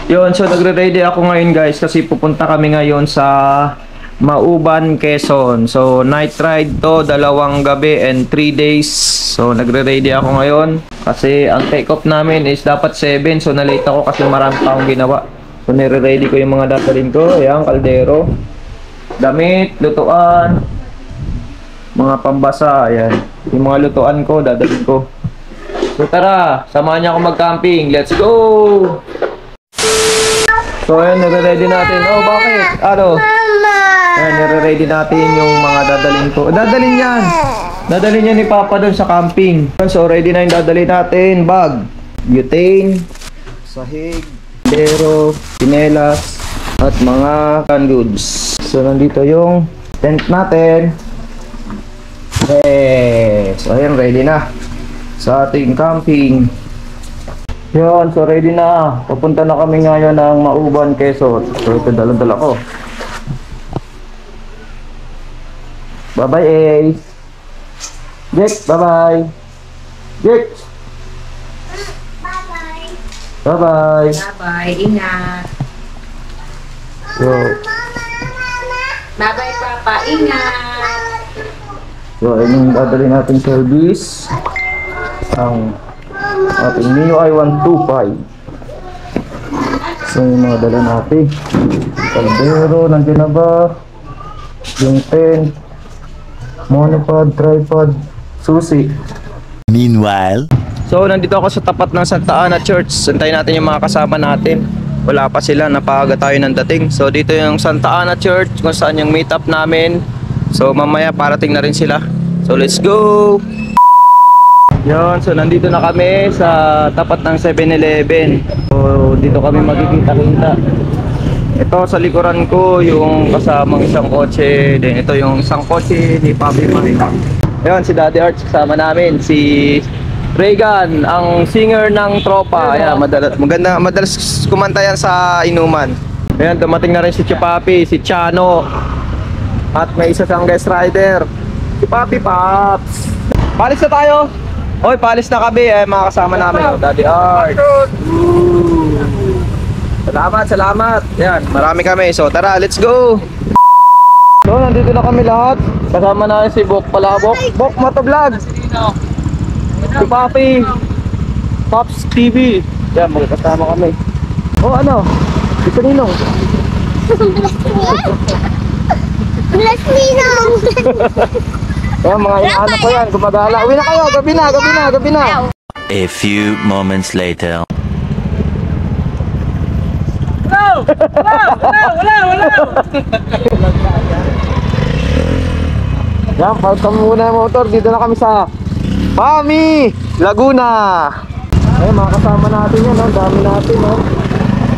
Yun, so nagre-ready ako ngayon guys kasi pupunta kami ngayon sa Mauban, Quezon. So night ride to, 2 gabi and 3 days. So nagre-ready ako ngayon kasi ang take off namin is dapat 7. So na-late ako kasi marami pa akong ginawa. So nire-ready ko yung mga dadalhin ko. Ayan, kaldero, damit, lutuan, mga pambasa. Ayan, yung mga lutuan ko, dadalhin ko. So tara, samahan niyo ako mag-camping. Let's go! So ayan, nire-ready natin. Oh, bakit? Ano? Ayan, nire-ready natin yung mga dadalhin ko. Dadalhin yan! Dadalhin yan ni Papa doon sa camping. So ready na yung dadalhin natin. Bag, butane, sahig, dero, pinelas, at mga canned goods. So nandito yung tent natin. Yes! So ayan, ready na sa ating camping. Yun, so ready na. Papunta na kami ngayon ng Mauban, Quezon. So ito dala-dala ko. Bye-bye, Ace. Jack, bye-bye. Jack. Bye-bye. Bye-bye. Bye-bye. Ingat. So, Bye-bye, Papa. Ingat. so ayun yung dadalhin natin service. Ang ating Mio i125. So yung mga dala natin, kaldero, nandiyan na ba? Yung tent, monopod, tripod, susi. Meanwhile, So nandito ako sa tapat ng Santa Ana Church. Santayin natin yung mga kasama natin. Wala pa sila, napaaga tayo ng dating. So dito yung Santa Ana Church kung saan yung meet up namin. So mamaya parating na rin sila. So let's go! Yun, so nandito na kami sa tapat ng 7-Eleven. So dito kami magkikita-kita. Ito sa likuran ko yung kasamang isang kotse. Then ito yung isang kotse ni Papi Marina. Yun, si Daddy Arch kasama namin. Si Reagan, ang singer ng tropa. Ayan, madalas kumanta yan sa inuman. Ayan, dumating na rin si Papi, si Chano. At may isa siyang guest rider, si Papi Pops. Palis na tayo. Oy, palis na kami, mga kasama namin, Daddy Art. Salamat. Yan, marami kami. So tara, let's go. So nandito na kami lahat. Kasama namin si Bok Palabok, Bok Motovlog, si Papi, Pops TV. Yan, magkasama kami. Oh, ano? Ito ninong. Bless me now. Ayan, mga inaanak ko yan, gumagala. Uwi na kayo, gabi na. a few moments later. Yan, park kami muna yung motor. Dito na kami sa Pami, Laguna. Ayan, mga kasama natin yan, ang dami natin, oh.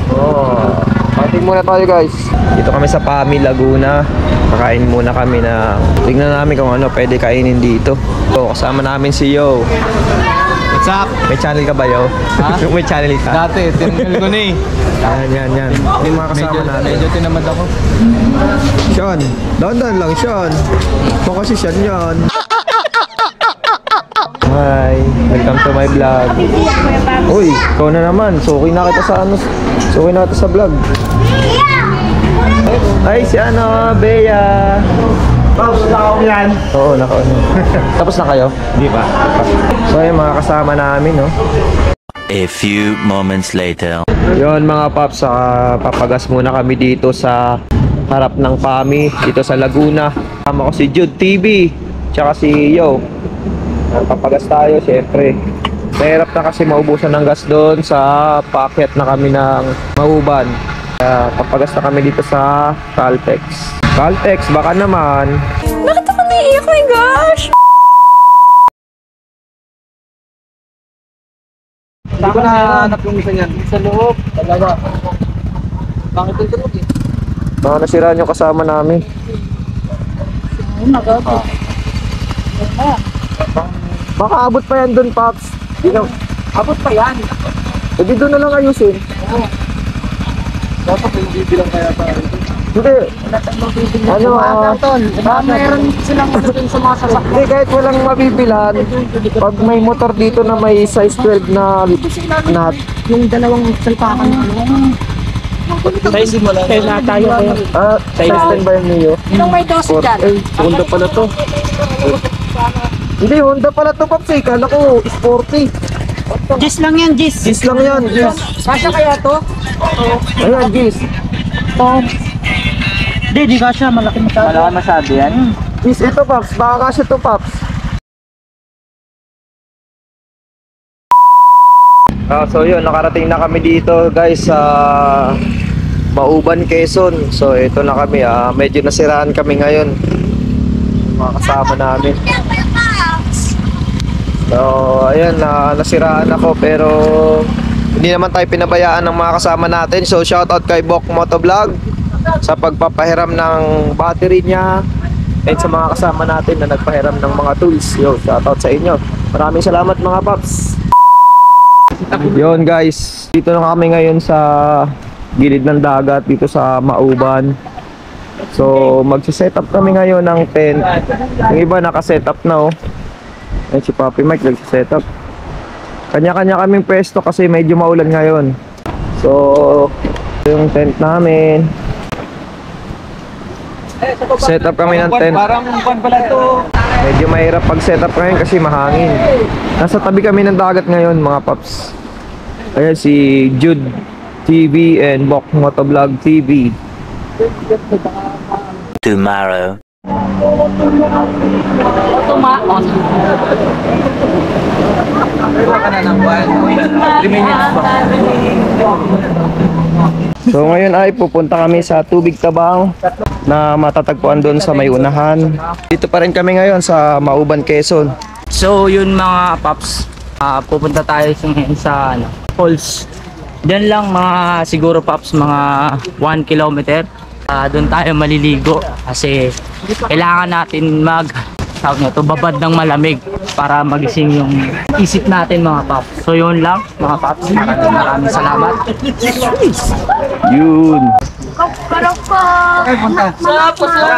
Oh, parting muna tayo guys. Dito kami sa Pami, Laguna. Kakain muna kami na tingnan namin kung ano pwede kainin dito. So, kasama namin si Yo. What's up? May channel ka ba, Yo? Ha? May channel ka? Dati, tinanggal ko na eh. Yan. Yung mga kasama natin. Medyo tinamad ako. Sean, down lang, Sean. Ito kasi Sean yan. Hi, welcome to my vlog. Uy, ikaw na naman. Suki na kita sa ano. Suki na kita sa vlog. Ay, si ano, Bea. Tapos nakaon yan. Oo, nakaon. Tapos na kayo? Di ba? So, yung mga kasama namin, no? A few moments later. Yon mga paps, papagas muna kami dito sa harap ng Pami, dito sa Laguna. Kasama ko si Jude TV, tsaka si Yo. Papagas tayo, syempre. Mahirap na kasi maubusan ng gas doon sa packet na kami ng Mauban. Kaya papagas na kami dito sa Caltex. Caltex, baka naman. Bakit ako naiiyak? Oh my gosh! Saan ko na hanap yung isa niyan? Sa loob. Talaga. Bakit yung tulog eh? Baka nasiraan yung kasama namin. Baka abot pa yan doon, Pops. Abot pa yan. Hindi doon na lang ayusin. Dapat yung bibilang kaya pa. Hindi. Ano, Meron silang dun sa mga sasakyan. hindi, kahit walang mabibilan, pag may motor dito na may size 12 na nut, Yung dalawang salpakan. Kaya na tayo kayo. Size 10 ba yung Mio? Sinong may dose dyan? Honda pala to. Hindi, Honda pala to, Paps eh. Kala ko, sporty. Gis lang yan, Gis. Gis lang yan, Gis. Kasya kaya to? Ayan, Gis. Hindi, di kasya. Malaki masyado. Malaki masyado yan. Gis, ito, Paps. Baka kasi to, Paps. So yun, nakarating na kami dito guys sa Mauban, Quezon. So ito na kami, medyo nasiraan kami ngayon, mga kasama namin. So ayan, nasiraan ako pero hindi naman tayo pinabayaan ng mga kasama natin. So shoutout kay Bok Motovlog sa pagpapahiram ng battery niya and sa mga kasama natin na nagpahiram ng mga tools. Yo, shoutout sa inyo. Maraming salamat mga paps. Yon guys, dito na kami ngayon sa gilid ng dagat dito sa Mauban. So magse-setup kami ngayon ng tent. Yung iba naka-setup na oh. Ayun si Papi Mike nagse-setup. Kanya-kanya kaming pwesto kasi medyo maulan ngayon. So yung tent namin. Setup kami ng tent. Parang pan pala to. Medyo mahirap pag-setup ngayon kasi mahangin. Nasa tabi kami ng dagat ngayon mga paps. Ayan si Jude TV and Bok Motovlog TV. Tomorrow. Ka na ng 3 minutes pa. So ngayon ay pupunta kami sa Tubig Tabang na matatagpuan doon sa may unahan. Dito pa rin kami ngayon sa Mauban, Quezon. So yun mga paps, pupunta tayo ngayon sa falls. Diyan lang mga siguro paps mga 1 kilometer. Doon tayo maliligo kasi kailangan natin babad ng malamig para magising yung isip natin mga paps. So yun lang mga paps, maraming salamat. Yun.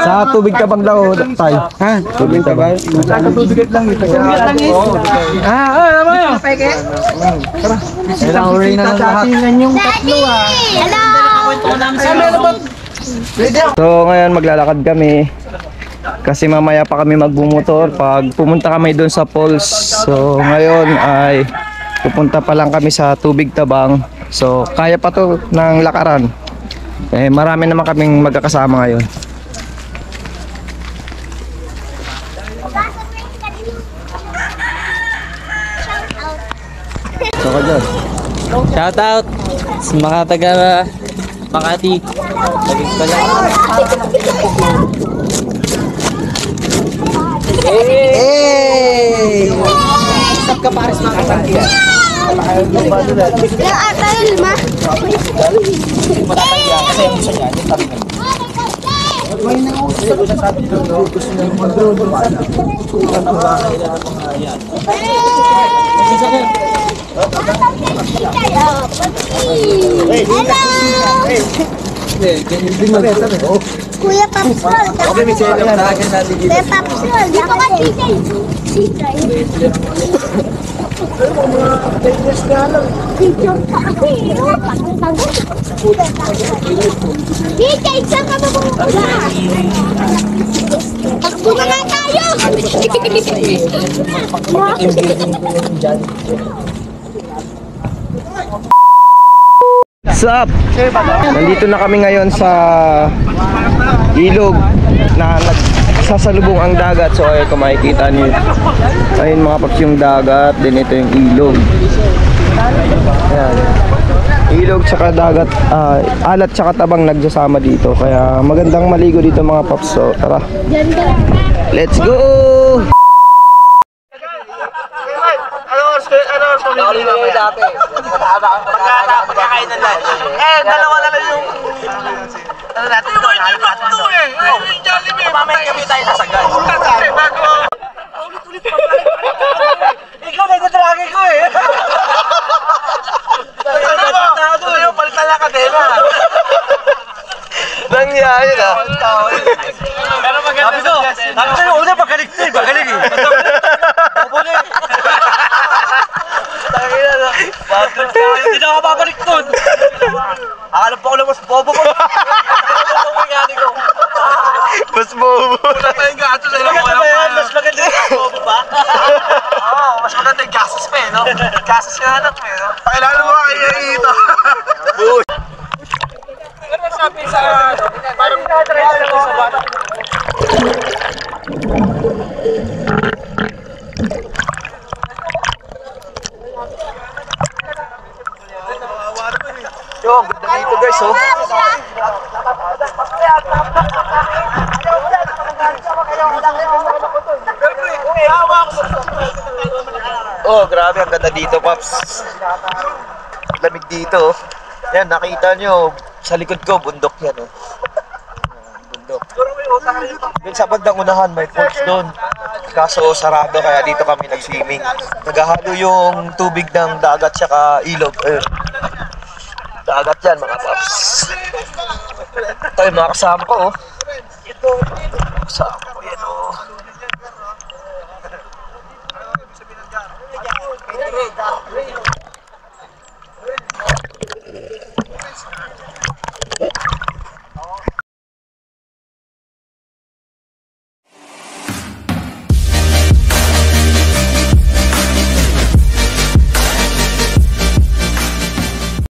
Sa Tubig Tabang daw tayo. Ha? Tubig Tabang. Tubigat lang ito. Tubigat lang ito. Ano yun? Kailangan uwi na ng lahat. Yung tatlo So ngayon maglalakad kami kasi mamaya pa kami magbumotor pag pumunta kami doon sa falls. So ngayon ay pupunta pa lang kami sa Tubig Tabang. So kaya pa to ng lakaran. Marami naman kaming magkakasama ngayon. So dyan. Shout out sa mga taga Makati. Laging pala. Hey! Stop ka pares mga kasangkila. Yung atal, ma. Hello! Kuya Papsol. Okay, may sila na akin natin dito. Kuya Papsol. Dito ka, Tijay. Tijay, saan ka mabubuka? Takbo na nga tayo! What's up? Nandito na kami ngayon sa ilog na nagsasalubong ang dagat. So ayun kung makikita niyo. Ayun mga paps yung dagat. Then ito yung ilog. Ayan. Ilog tsaka dagat. Alat tsaka tabang nagsasama dito. Kaya magandang maligo dito mga paps. So tara. Let's go! Pagkakain ng lunch. Dalawa na lang yung... Ano natin? Yung ito eh! Yung Jollibee! Mamaya kami tayo nasagad. Ulit-ulit pa pala. Ikaw na itatrake ko eh! Palitan na kadena. Nangyari na. Pero maganda sa Justin. Tapos yung una pagkalig to eh. Pagkalig eh. Pupuli. Tangina na. Hindi na ako babalik doon. Akala Hanap ako lang mas bobo ko. Mas bobo. Wala tayong gato sa ilang wala pa. Mas maganda yung bobo ba? Oo, mas maganda yung gasos pa eh, no? Gasos yung hanap mo eh, no? Pakilala mo kay Ito. Ano masabi sa... Parang pinatry sa bata. Yo, ang ganda dito guys, oh. Oh, grabe, ang ganda dito, Paps. Lamig dito, oh. Yan, nakita nyo, sa likod ko, bundok yan, oh. Bundok. Doon sa bandang unahan, may falls doon. Kaso sarado, kaya dito kami nag-swimming. Naghahalo yung tubig ng dagat saka ilog. Dagat yan, mga Paps. Ito yung mga kasama ko, oh. Kasama ko.